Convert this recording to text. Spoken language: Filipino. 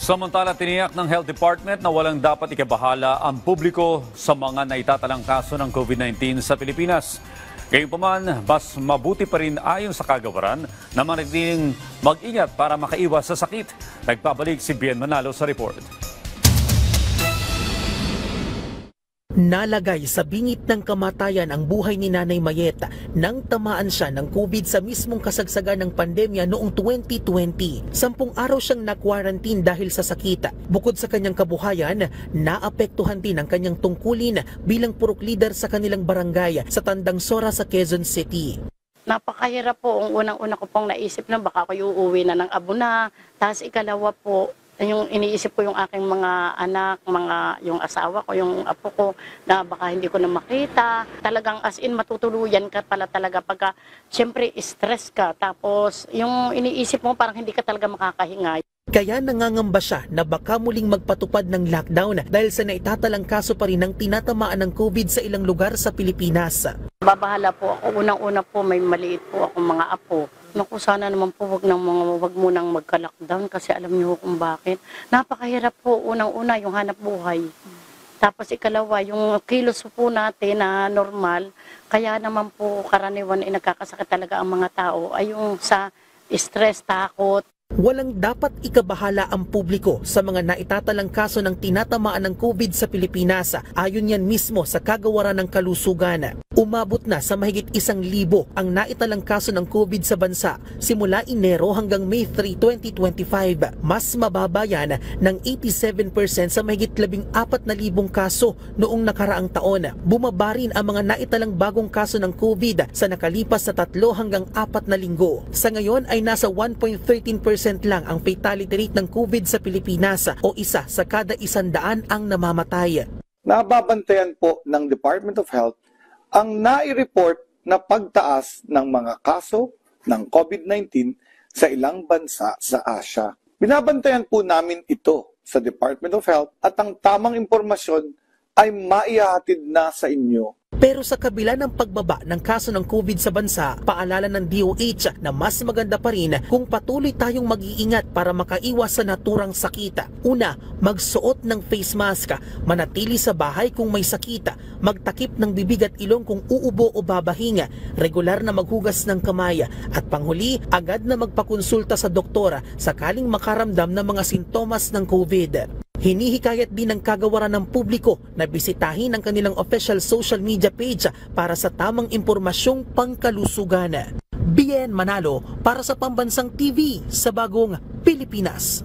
Samantala, tiniyak ng Health Department na walang dapat ikabahala ang publiko sa mga naitatalang kaso ng COVID-19 sa Pilipinas. Gayunpaman, mas mabuti pa rin ayon sa kagawaran na manatiling mag-ingat para makaiwas sa sakit. Nagpabalik si Bien Manalo sa report. Nalagay sa bingit ng kamatayan ang buhay ni Nanay Mayet nang tamaan siya ng COVID sa mismong kasagsagan ng pandemya noong 2020. 10 araw siyang na-quarantine dahil sa sakit. Bukod sa kanyang kabuhayan, naapektuhan din ang kanyang tungkulin bilang purok leader sa kanilang barangay sa Tandang Sora sa Quezon City. Napakahirap po. Ang unang-una ko pong naisip na baka ako uuwi na ng Abuna. Tapos ikalawa po, yung iniisip ko yung aking mga anak, yung asawa ko, yung apo ko, na baka hindi ko na makita. Talagang as in matutuluyan ka pala talaga pagka siyempre stress ka. Tapos yung iniisip mo parang hindi ka talaga makakahinga. Kaya nangangamba siya na baka muling magpatupad ng lockdown dahil sa naitatalang kaso pa rin ng tinatamaan ng COVID sa ilang lugar sa Pilipinas. Babahala po ako. Unang-una po may maliit po akong mga apo. Naku, sana naman po wag munang magka-lockdown kasi alam niyo kung bakit. Napakahirap po unang-una yung hanap buhay. Tapos ikalawa, yung kilos po natin na normal, kaya naman po karaniwan ay nagkakasakit talaga ang mga tao ay yung sa stress, takot. Walang dapat ikabahala ang publiko sa mga naitatalang kaso ng tinatamaan ng COVID sa Pilipinas. Ayon yan mismo sa kagawaran ng kalusugan. Umabot na sa mahigit 1,000 ang naitalang kaso ng COVID sa bansa simula Enero hanggang May 3, 2025. Mas mababa yan ng 87% sa mahigit 14,000 kaso noong nakaraang taon. Bumaba rin ang mga naitalang bagong kaso ng COVID sa nakalipas na 3 hanggang 4 na linggo. Sa ngayon ay nasa 1.13% lang ang fatality rate ng COVID sa Pilipinas o 1 sa kada 100 ang namamatay. Nababantayan po ng Department of Health ang nai-report na pagtaas ng mga kaso ng COVID-19 sa ilang bansa sa Asia. Binabantayan po namin ito sa Department of Health at ang tamang impormasyon ay maihahatid na sa inyo. Pero sa kabila ng pagbaba ng kaso ng COVID sa bansa, paalala ng DOH na mas maganda pa rin kung patuloy tayong mag-iingat para makaiwas sa naturang sakit. Una, magsuot ng face mask, manatili sa bahay kung may sakit, magtakip ng bibig at ilong kung uubo o babahinga, regular na maghugas ng kamay, at panghuli, agad na magpakonsulta sa doktora sakaling makaramdam ng mga sintomas ng COVID. Hinihikayat din ng kagawaran ng publiko na bisitahin ang kanilang official social media page para sa tamang impormasyong pangkalusugan. Bien Manalo para sa Pambansang TV sa Bagong Pilipinas.